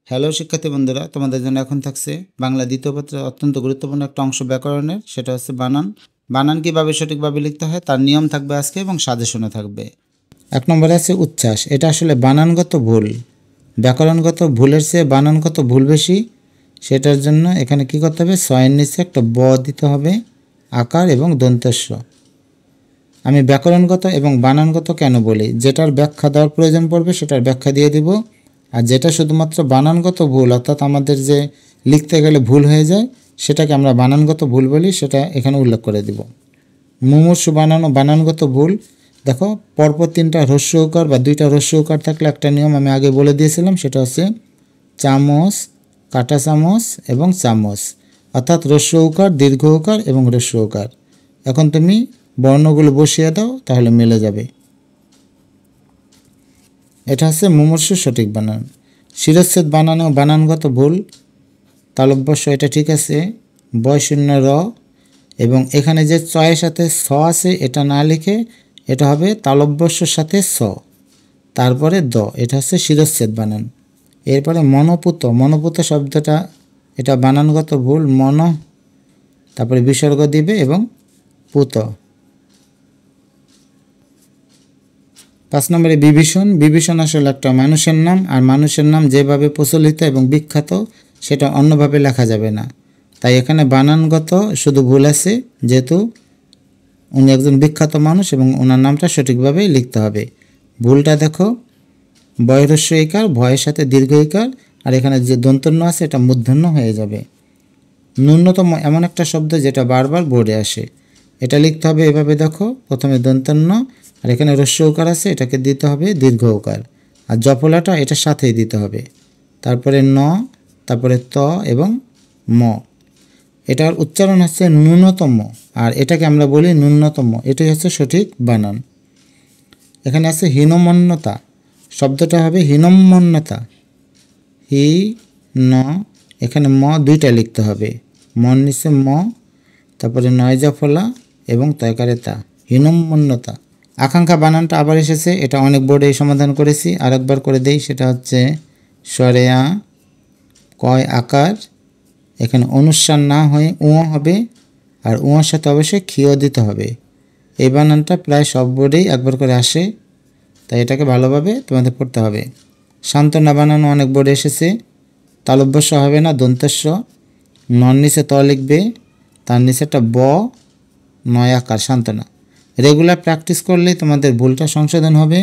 Hello শিক্ষার্থী বন্ধুরা, তোমাদের জন্য এখন থাকছে বাংলা দ্বিতীয় পত্রের অত্যন্ত গুরুত্বপূর্ণ একটা অংশ ব্যাকরণের, সেটা হচ্ছে বানান। বানান কীভাবে সঠিকভাবে লিখতে হয় তার নিয়ম থাকবে আজকে এবং সাজেশনে থাকবে। 1 নম্বরে আছে উচ্ছ্বাস। এটা আসলে বানানগত ভুল, ব্যাকরণগত ভুলের চেয়ে বানানগত ভুল বেশি। সেটার জন্য এখানে কি করতে হবে, ছয়ের নিচে একটা ব দিতে হবে, আকার এবং দন্তেস্ব। আমি ব্যাকরণগত এবং বানানগত কেন বলি, যেটার ব্যাখ্যা দেওয়ার প্রয়োজন পড়বে সেটার ব্যাখ্যা দিয়ে দিব, আর যেটা শুধুমাত্র বানানগত ভুল অর্থাৎ আমাদের যে লিখতে গেলে ভুল হয়ে যায় সেটাকে আমরা বানানগত ভুল বলি, সেটা এখানে উল্লেখ করে দিব। মুমূর্ষু বানানো বানানগত ভুল। দেখো পরপর 3টা হ্রস্ব উকার বা 2টা হ্রস্ব উকার থাকলে একটা নিয়ম আমি আগে বলে দিয়েছিলাম, সেটা হচ্ছে চামচ, কাঁটা চামচ এবং চামচ, অর্থাৎ হ্রস্ব উকার, দীর্ঘ উকার এবং হ্রস্ব উকার। এখন তুমি বর্ণগুলো বসিয়ে দাও, তাহলে মিলে যাবে। এটা হচ্ছে মুমূর্ষু সঠিক বানান। শিরচ্ছেদ বানানো বানানগত ভুল। তালব্যস্য এটা ঠিক আছে, বয়শূন্য র, এবং এখানে যে চয়ের সাথে স আছে এটা না লিখে এটা হবে তালব্যস্যর সাথে স, তারপরে দ, এটা হচ্ছে শিরচ্ছেদ বানান। এরপরে মনোপুত, মনোপুত শব্দটা এটা বানানগত ভুল, মন তারপরে বিসর্গ দিবে এবং পুত। 5 নম্বরে বিভীষণ। বিভীষণ আসলে একটা মানুষের নাম, আর মানুষের নাম যেভাবে প্রচলিত এবং বিখ্যাত সেটা অন্যভাবে লেখা যাবে না, তাই এখানে বানানগত শুধু ভুল আছে, যেহেতু উনি একজন বিখ্যাত মানুষ এবং ওনার নামটা সঠিকভাবে লিখতে হবে। ভুলটা দেখো, বয়রস্য ইকার, ভয়ের সাথে দীর্ঘ ইকার, আর এখানে যে দন্তন্য আছে এটা মূর্ধন্য হয়ে যাবে। ন্যূনতম এমন একটা শব্দ যেটা বারবার বোর্ডে আসে, এটা লিখতে হবে এভাবে। দেখো প্রথমে দন্তন্য, আর এখানে হ্রস্ব উকার আছে, এটাকে দিতে হবে দীর্ঘ উকার, আর জফলাটা এটার সাথেই দিতে হবে, তারপরে ন, তারপরে ত এবং ম। এটার উচ্চারণ হচ্ছে ন্যূনতম, আর এটাকে আমরা বলি ন্যূনতম, এটাই হচ্ছে সঠিক বানান। এখানে আছে হীনমন্যতা, শব্দটা হবে হীনমন্যতা, হি ন, এখানে ম 2টা লিখতে হবে, মন নিচে ম, তারপরে নয় জফলা এবং তয়কারে তা, হীনমন্যতা। আকাঙ্ক্ষা বানানটা আবার এসেছে, এটা অনেক বোর্ডে সমাধান করেছি, আরেকবার করে দেই। সেটা হচ্ছে সরেয়া, কয় আকার, এখানে অনুস্বার না হয়ে উঁ হবে, আর উঁর সাথে অবশ্যই ক্ষীয় দিতে হবে। এই বানানটা প্রায় সব বোর্ডেই একবার করে আসে, তাই এটাকে ভালোভাবে তোমাদের পড়তে হবে। সান্ত্বনা বানানো অনেক বোর্ডে এসেছে, তালব্যস্য হবে না, দন্তেস্য, নর নিচে ত লিখবে, তার নিচে একটা ব, 9 আকার, সান্ত্বনা। রেগুলার প্র্যাকটিস করলে তোমাদের ভুলটা সংশোধন হবে।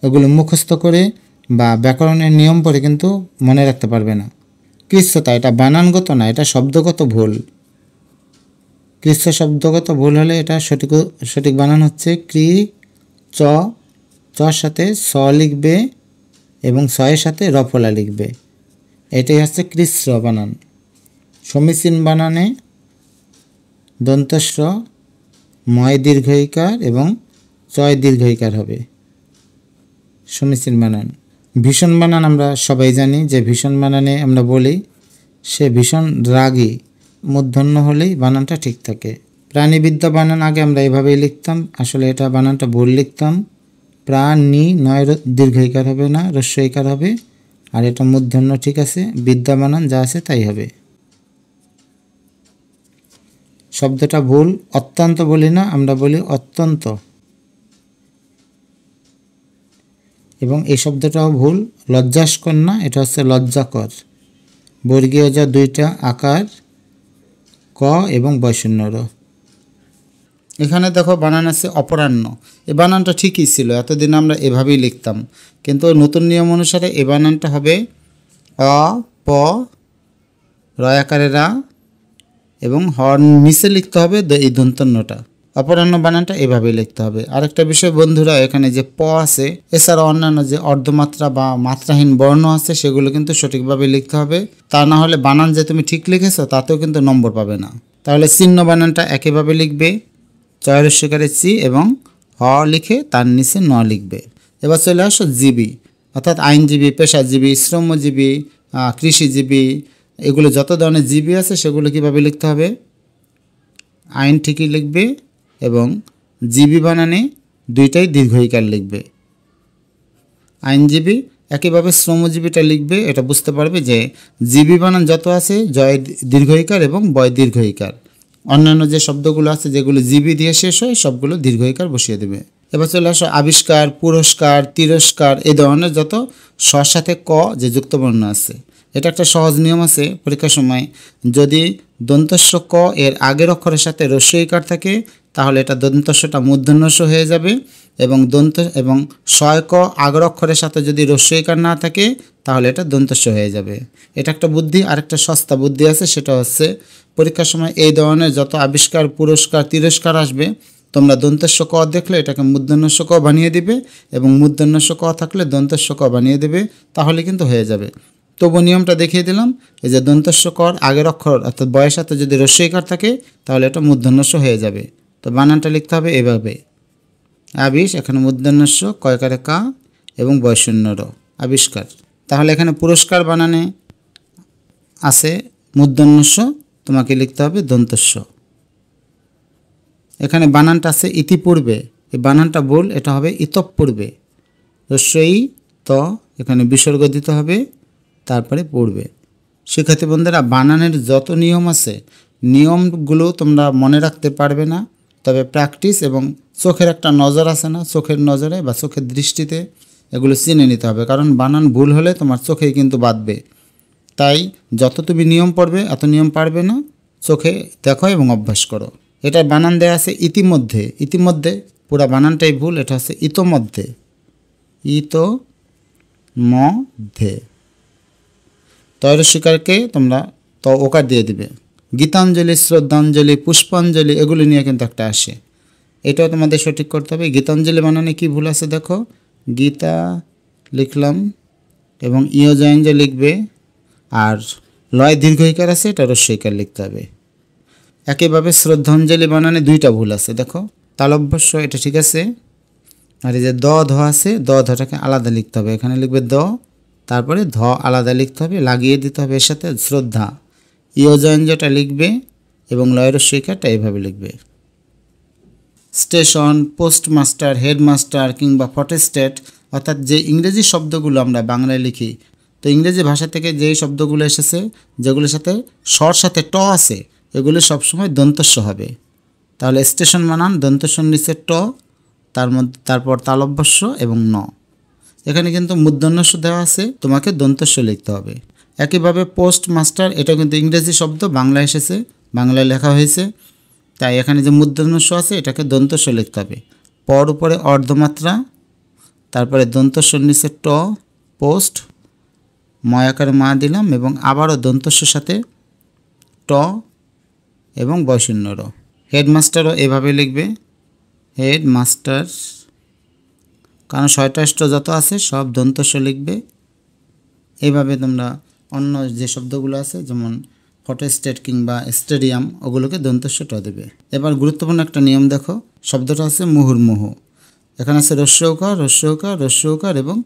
এগুলো মুখস্থ করে বা ব্যাকরণের নিয়ম পড়ে কিন্তু মনে রাখতে পারবে না। কৃচ্ছতা, এটা বানানগত না, এটা শব্দগত ভুল। কৃচ্ছ শব্দগত ভুল হলে এটা সঠিক বানান হচ্ছে ক্রি চ, চর সাথে স লিখবে এবং ছয়ের সাথে রফলা লিখবে, এটাই হচ্ছে কৃচ্ছ বানান। সমীচীন বানানে দন্তস্ব, ময় দীর্ঘইকার এবং চয় দীর্ঘইকার হবে সমীচীন বানান। ভীষণ বানান আমরা সবাই জানি, যে ভীষণ বানানে আমরা বলি সে ভীষণ রাগী, মূর্ধন্য হলেই বানানটা ঠিক থাকে। প্রাণীবিদ্যা বানান আগে আমরা এভাবেই লিখতাম, আসলে এটা বানানটা ভুল লিখতাম। প্রাণী, নয় দীর্ঘইকার হবে না, হ্রস্বইকার হবে, আর এটা মূর্ধন্য ঠিক আছে। বিদ্যা বানান যা আছে তাই হবে। শব্দটা ভুল, অত্যন্ত বলি না, আমরা বলি অত্যন্ত, এবং এই শব্দটাও ভুল। লজ্জাস্কর না, এটা হচ্ছে লজ্জাকর। বর্গীয় যা 2টা আকার, ক এবং বয়শূন্য র। এখানে দেখো বানান আছে অপরাহ্ন, এই বানানটা ঠিকই ছিল, এতদিন আমরা এভাবেই লিখতাম, কিন্তু নতুন নিয়ম অনুসারে এই বানানটা হবে অ, প, রয় আকারে রা, এবং হর নিচে লিখতে হবে এই দন্তন্যটা। অপরাহ্ন বানানটা এভাবেই লিখতে হবে। আরেকটা বিষয় বন্ধুরা, এখানে যে প আছে এছাড়া অন্যান্য যে অর্ধমাত্রা বা মাত্রাহীন বর্ণ আছে সেগুলো কিন্তু সঠিকভাবে লিখতে হবে, তা না হলে বানান যে তুমি ঠিক লিখেছো তাতেও কিন্তু নম্বর পাবে না। তাহলে চিহ্ন বানানটা একইভাবে লিখবে, চয়রস্যকারে চি এবং হ লিখে তার নিচে ন লিখবে। এবার চলে আসো জীবী, অর্থাৎ আইনজীবী, পেশাজীবী, শ্রমজীবী, কৃষিজীবী, এগুলো যত ধরনের জীবী আছে সেগুলো কীভাবে লিখতে হবে, আইন ঠিকই লিখবে এবং জীবী বানানে 2টাই দীর্ঘইকার লিখবে। আইনজীবী একইভাবে শ্রমজীবীটা লিখবে, এটা বুঝতে পারবে যে জীবী বানান যত আছে জয় দীর্ঘইকার এবং বয় দীর্ঘইকার। অন্যান্য যে শব্দগুলো আছে যেগুলো জীবী দিয়ে শেষ হয় সবগুলো দীর্ঘইকার বসিয়ে দেবে। এবার চলে আসো আবিষ্কার, পুরস্কার, তিরস্কার এই ধরনের যত স্বর সাথে ক যে যুক্তবর্ণ আছে। এটা একটা সহজ নিয়ম আছে পরীক্ষার সময়, যদি দন্তস্ব ক এর আগের অক্ষরের সাথে রস্যইকার থাকে তাহলে এটা দন্তস্বটা মূর্ধন্যস্ব হয়ে যাবে, এবং শয় ক আগের অক্ষরের সাথে যদি রস্যইকার না থাকে তাহলে এটা দন্তস্ব হয়ে যাবে। এটা একটা বুদ্ধি। আরেকটা সস্তা বুদ্ধি আছে, সেটা হচ্ছে পরীক্ষার সময় এই ধরনের যত আবিষ্কার, পুরস্কার, তিরস্কার আসবে তোমরা দন্তস্ব ক দেখলে এটাকে মূর্ধন্যস্ব ক বানিয়ে দিবে, এবং মূর্ধন্যস্ব ক থাকলে দন্তস্ব ক বানিয়ে দেবে, তাহলে কিন্তু হয়ে যাবে। তবু নিয়মটা দেখিয়ে দিলাম, এই যে দন্তস্ব কর আগের অক্ষর অর্থাৎ বয়ের সাথে যদি রস্যইকার থাকে তাহলে এটা মূর্ধন্যস্ব হয়ে যাবে। তো বানানটা লিখতে হবে এভাবে, আবিষ, এখানে মূর্ধন্যস্ব, কয়কারে কা এবং বয়শূন্য র, আবিষ্কার। তাহলে এখানে পুরস্কার বানানে আছে মূর্ধন্যস্ব, তোমাকে লিখতে হবে দন্তস্ব। এখানে বানানটা আছে ইতিপূর্বে, এই বানানটা ভুল, এটা হবে ইতঃপূর্বে। রস্যই ত এখানে বিসর্গ দিতে হবে, তারপরে পূর্বে। শিক্ষার্থী বন্ধুরা, বানানের যত নিয়ম আছে নিয়মগুলো তোমরা মনে রাখতে পারবে না, তবে প্র্যাকটিস এবং চোখের একটা নজর আছে না, চোখের নজরে বা চোখের দৃষ্টিতে এগুলো চিনে নিতে হবে, কারণ বানান ভুল হলে তোমার চোখেই কিন্তু বাঁধবে। তাই যত তুমি নিয়ম পড়বে এত নিয়ম পারবে না, চোখে দেখো এবং অভ্যাস করো। এটা বানান দেওয়া আছে ইতিমধ্যে, ইতিমধ্যে পুরা বানানটাই ভুল, এটা হচ্ছে ইতোমধ্যে, মধ্যে। তৈরস্বীকারকে তোমরা ত ওকার দিয়ে দিবে। গীতাঞ্জলি, শ্রদ্ধাঞ্জলি, পুষ্পাঞ্জলি এগুলো নিয়ে কিন্তু একটা আসে, এটাও তোমাদের সঠিক করতে হবে। গীতাঞ্জলি বানানে কি ভুল আছে দেখো, গীতা লিখলাম এবং ইয়জয়ঞ্জ লিখবে, আর লয় দীর্ঘইকার আছে এটা রস্যইকার লিখতে হবে। একইভাবে শ্রদ্ধাঞ্জলি বানানে দুইটা ভুল আছে দেখো, তালব্যস্য এটা ঠিক আছে, আর এই যে দ ধ আছে দ ধটাকে আলাদা লিখতে হবে, এখানে লিখবে দ, তারপরে ধ আলাদা লিখতে হবে, লাগিয়ে দিতে হবে এর সাথে শ্রদ্ধা। ইয়জয়ঞ্জটা লিখবে এবং লয় রস্যইকারটা এইভাবে লিখবে। স্টেশন, পোস্টমাস্টার, হেডমাস্টার কিংবা ফটোস্টেট অর্থাৎ যে ইংরেজি শব্দগুলো আমরা বাংলায় লিখি, তো ইংরেজি ভাষা থেকে যেই শব্দগুলো এসেছে যেগুলোর সাথে স্বর সাথে ট আছে এগুলো সবসময় দন্তস্ব হবে। তাহলে স্টেশন বানান দন্তস্বর নিচে ট, তারপর তালব্যস্য এবং ন। এখানে কিন্তু মূর্ধন্যস্ব দেওয়া আছে, তোমাকে দন্তস্ব লিখতে হবে। একইভাবে পোস্টমাস্টার এটা কিন্তু ইংরেজি শব্দ, বাংলায় এসেছে, বাংলায় লেখা হয়েছে, তাই এখানে যে মূর্ধন্যস্ব আছে এটাকে দন্তস্ব লিখতে হবে। পর উপরে অর্ধমাত্রা, তারপরে দন্তস্বর নিচে ট, পোস্ট, ময়াকারে মা দিলাম এবং আবারও দন্তস্বর সাথে ট এবং বয়শূন্য র। হেডমাস্টারও এভাবে লিখবে, হেডমাস্টার, কারণ ছয়টাষ্ট যত আছে সব দন্তস্ব লিখবে। এইভাবে তোমরা অন্য যে শব্দগুলো আছে যেমন ফটোস্টেট কিংবা স্টেডিয়াম ওগুলোকে দন্তস্ব ট দেবে। এবার গুরুত্বপূর্ণ একটা নিয়ম দেখো, শব্দটা আছে মুহুর্মুহু, এখানে আছে রস্যৌকার, রস্যৌকার, রস্যৌকার এবং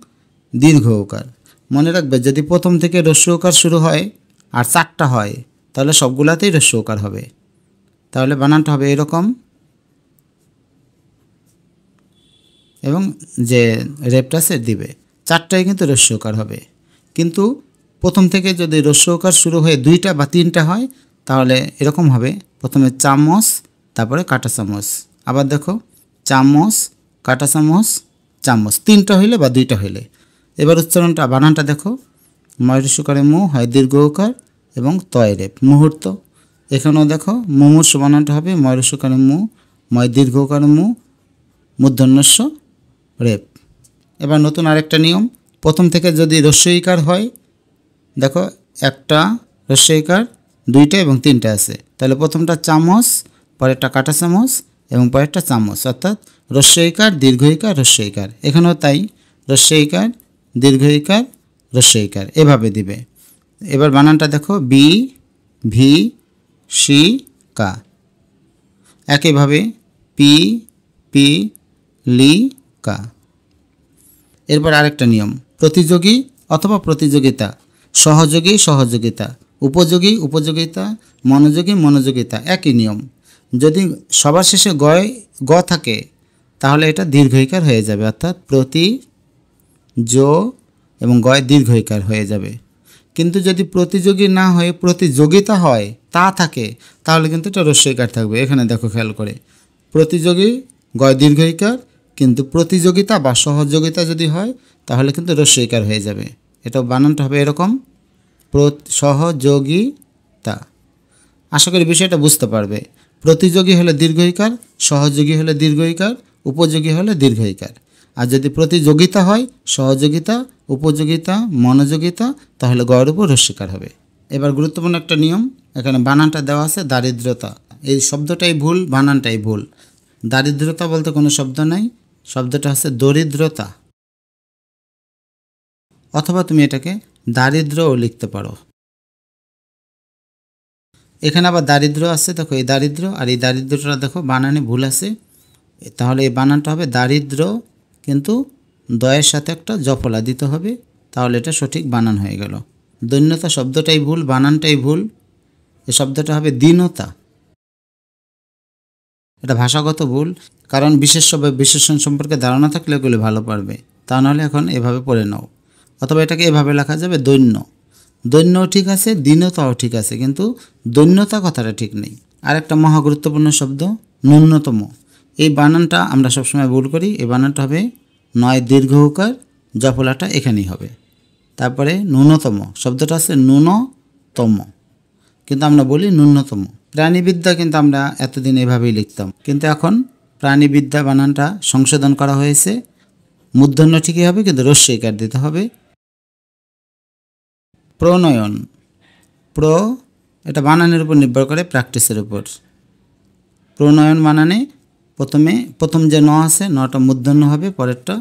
দীর্ঘ ওকার। মনে রাখবে যদি প্রথম থেকে রস্যৌকার শুরু হয় আর চারটা হয় তাহলে সবগুলাতেই রস্যৌকার হবে। তাহলে বানানটা হবে এরকম, এবং যে রেপটা সে দিবে চারটায় কিন্তু রস্যৌকার হবে। কিন্তু প্রথম থেকে যদি রস্যৌকার শুরু হয়ে দুইটা বা তিনটা হয় তাহলে এরকম হবে, প্রথমে চামচ, তারপরে কাঁটা চামচ, আবার দেখো চামচ, কাঁটা চামচ, চামচ, তিনটা হইলে বা দুইটা হইলে। এবার উচ্চারণটা বানানটা দেখো, ময়ূরস্যকারে মু হয় দীর্ঘ ওকার এবং তয় রেপ, মুহূর্ত। এখানেও দেখো মুমূর্ষ বানানটা হবে ময়ূরস্যকারে মু, ময় দীর্ঘ ওকারে মু, মূর্ধন্যস্য রেপ। এবার নতুন আরেকটা নিয়ম, প্রথম থেকে যদি রস্যইকার হয়, দেখো একটা রস্যইকার, দুইটা এবং তিনটা আছে, তাহলে প্রথমটা চামচ, পরেরটা কাঁটা চামচ এবং পরেরটা চামচ, অর্থাৎ রস্যইকার, দীর্ঘইকার, রস্যইকার। এখানেও তাই, রস্যইকার, দীর্ঘইকার, রস্যইকার এভাবে দিবে। এবার বানানটা দেখো, বি, ভি, সি, কা। একইভাবে পি, পি, লি, কা। এরপর আরেকটা নিয়ম, প্রতিযোগী অথবা প্রতিযোগিতা, সহযোগী, সহযোগিতা, উপযোগী, উপযোগিতা, মনোযোগী, মনোযোগিতা, একই নিয়ম। যদি সবার শেষে গ থাকে তাহলে এটা দীর্ঘইকার হয়ে যাবে, অর্থাৎ প্রতি, এবং গয় দীর্ঘইকার হয়ে যাবে। কিন্তু যদি প্রতিযোগী না হয়ে প্রতিযোগিতা হয় তা থাকে, তাহলে কিন্তু এটা রস্যইকার থাকবে। এখানে দেখো খেয়াল করে, প্রতিযোগী গয় দীর্ঘইকার, কিন্তু প্রতিযোগিতা বা সহযোগিতা যদি হয় তাহলে কিন্তু রস্যইকার হয়ে যাবে। এটা বানানটা হবে এরকম, সহযোগিতা। আশা করি বিষয়টা বুঝতে পারবে। প্রতিযোগী হলে দীর্ঘইকার, সহযোগী হলে দীর্ঘইকার, উপযোগী হলে দীর্ঘইকার। আর যদি প্রতিযোগিতা হয়, সহযোগিতা, উপযোগিতা, মনোযোগিতা, তাহলে গয়ের উপর রস্যইকার হবে। এবার গুরুত্বপূর্ণ একটা নিয়ম, এখানে বানানটা দেওয়া আছে দারিদ্রতা। এই শব্দটাই ভুল, বানানটাই ভুল। দারিদ্রতা বলতে কোনো শব্দ নাই, শব্দটা হচ্ছে দরিদ্রতা, অথবা তুমি এটাকে দারিদ্রও লিখতে পারো। এখানে আবার দারিদ্র আছে, দেখো এই দারিদ্র আর এই দারিদ্রটা দেখো বানানে ভুল আছে, তাহলে এই বানানটা হবে দারিদ্র, কিন্তু দয়ের সাথে একটা জফলা দিতে হবে, তাহলে এটা সঠিক বানান হয়ে গেল। দৈন্যতা শব্দটাই ভুল, বানানটাই ভুল। এই শব্দটা হবে দীনতা। এটা ভাষাগত ভুল, কারণ বিশেষ্য বা বিশেষণ সম্পর্কে ধারণা থাকলে এগুলো ভালো পারবে। তা নাহলে এখন এভাবে পড়ে নাও, অথবা এটাকে এভাবে লেখা যাবে দৈন্য। দৈন্যও ঠিক আছে, দীনতাও ঠিক আছে, কিন্তু দৈন্যতা কথাটা ঠিক নেই। আর একটা মহা গুরুত্বপূর্ণ শব্দ ন্যূনতম। এই বানানটা আমরা সবসময় ভুল করি। এই বানানটা হবে নয় দীর্ঘ উকার, জফলাটা এখানেই হবে। তারপরে ন্যূনতম শব্দটা আছে ন্যূনতম, কিন্তু আমরা বলি ন্যূনতম। প্রাণীবিদ্যা কিন্তু আমরা এতদিন এভাবেই লিখতাম, কিন্তু এখন প্রাণীবিদ্যা বানানটা সংশোধন করা হয়েছে। মূর্ধন্য ঠিকই হবে, কিন্তু রস্যইকার দিতে হবে। প্রণয়ন, এটা বানানের উপর নির্ভর করে, প্র্যাকটিসের উপর। প্রণয়ন বানানে প্রথম যে ন আছে, নটা মূর্ধন্য হবে, পরেরটা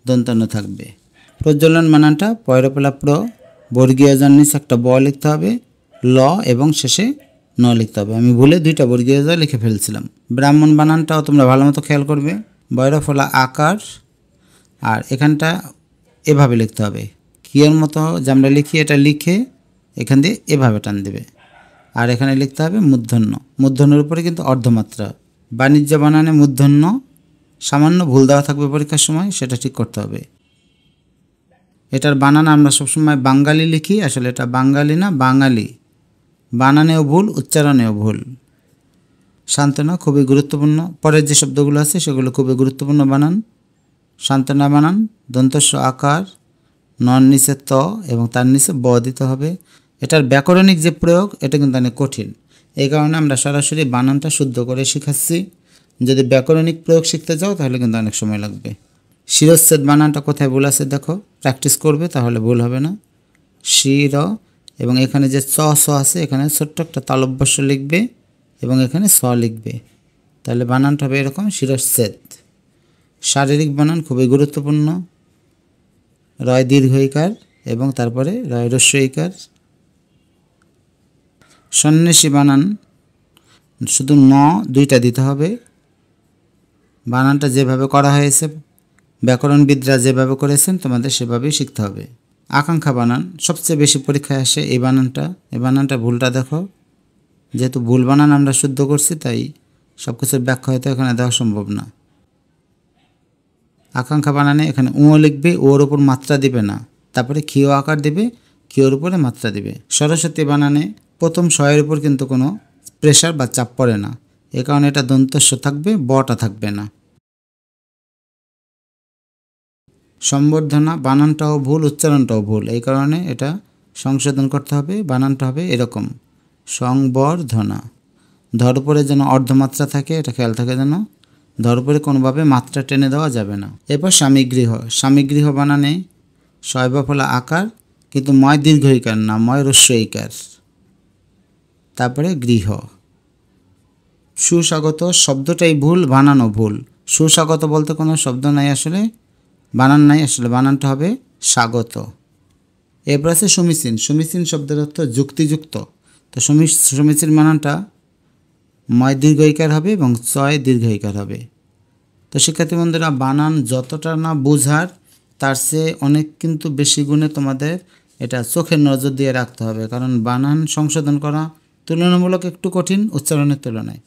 দন্তন্য থাকবে। প্রজ্বলন বানানটা পয়রপলা প্র, বর্গীয় জন নিচে একটা ব লিখতে হবে, ল এবং শেষে ন লিখতে হবে। আমি ভুলে দুইটা বর্গীয় জ লিখে ফেলছিলাম। ব্রাহ্মণ বানানটাও তোমরা ভালো মতো খেয়াল করবে, বয়রফলা আকার, আর এখানটা এভাবে লিখতে হবে, কিয়ের মতো যে আমরা লিখি এটা লিখে এখান দিয়ে এভাবে টান দেবে। আর এখানে লিখতে হবে মূর্ধন্য, মূর্ধন্যের উপরে কিন্তু অর্ধমাত্রা। বাণিজ্য বানানে মূর্ধন্য সামান্য ভুল দেওয়া থাকবে পরীক্ষার সময়, সেটা ঠিক করতে হবে। এটার বানান আমরা সবসময় বাঙালি লিখি, আসলে এটা বাঙালি না বাঙালি। বানানেও ভুল, উচ্চারণেও ভুল। সান্ত্বনা খুবই গুরুত্বপূর্ণ, পরের যে শব্দগুলো আছে সেগুলো খুবই গুরুত্বপূর্ণ বানান। সান্ত্বনা বানান দন্তস্ব আকার, নন নিচে ত এবং তার নিচে ব দিতে হবে। এটার ব্যাকরণিক যে প্রয়োগ এটা কিন্তু অনেক কঠিন, এই কারণে আমরা সরাসরি বানানটা শুদ্ধ করে শেখাচ্ছি। যদি ব্যাকরণিক প্রয়োগ শিখতে চাও তাহলে কিন্তু অনেক সময় লাগবে। শিরচ্ছেদ বানানটা কোথায় ভুল আছে দেখো, প্র্যাকটিস করবে তাহলে ভুল হবে না। শির, এবং এখানে যে চ স আছে এখানে ছোট্ট একটা তালব্যস্য লিখবে এবং এখানে স লিখবে, তাহলে বানানটা হবে এরকম শিরচ্ছেদ। শারীরিক বানান খুবই গুরুত্বপূর্ণ, রয় দীর্ঘইকার এবং তারপরে রয় রস্যইকার। সন্ন্যাসী বানান শুধু ন দুইটা দিতে হবে, বানানটা যেভাবে করা হয়েছে ব্যাকরণবিদরা যেভাবে করেছেন তোমাদের সেভাবেই শিখতে হবে। আকাঙ্ক্ষা বানান সবচেয়ে বেশি পরীক্ষায় আসে এই বানানটা ভুলটা দেখো, যেহেতু ভুল বানান আমরা শুদ্ধ করছি তাই সব কিছুর ব্যাখ্যা হয়তো এখানে দেওয়া সম্ভব না। আকাঙ্ক্ষা বানানে এখানে লিখবে, ওর উপর মাত্রা দিবে না, তারপরে ক্ষীয় আকার দেবে, ক্ষীয়র উপরে মাত্রা দিবে। সরস্বতী বানানে প্রথম শয়ের উপর কিন্তু কোনো প্রেশার বা চাপ পড়ে না, এ কারণে এটা দন্তস্ব থাকবে, বটা থাকবে না। সম্বর্ধনা বানানটাও ভুল, উচ্চারণটাও ভুল, এই কারণে এটা সংশোধন করতে হবে। বানানটা হবে এরকম সংবর্ধনা। ধর উপরে যেন অর্ধমাত্রা থাকে, এটা খেয়াল থাকে যেন, ধর উপরে কোনোভাবে মাত্রা টেনে দেওয়া যাবে না। এরপর স্বামীগৃহ বানানে শয়বফলা আকার, কিন্তু ময় দীর্ঘইকার না, ময় রস্যইকার। তারপরে গৃহ। সুস্বাগত শব্দটাই ভুল, বানানও ভুল। সুস্বাগত বলতে কোনো শব্দ নাই, আসলে বানান নাই, আসলে বানানটা হবে স্বাগত। এরপর আছে সমীচীন শব্দের অর্থ যুক্তিযুক্ত। তো সমীচীন বানানটা ময় দীর্ঘইকার হবে এবং চয় দীর্ঘইকার হবে। তো শিক্ষার্থী বন্ধুরা, বানান যতটা না বোঝার তার চেয়ে অনেক কিন্তু বেশি গুণে তোমাদের এটা চোখের নজর দিয়ে রাখতে হবে, কারণ বানান সংশোধন করা তুলনামূলক একটু কঠিন উচ্চারণের তুলনায়।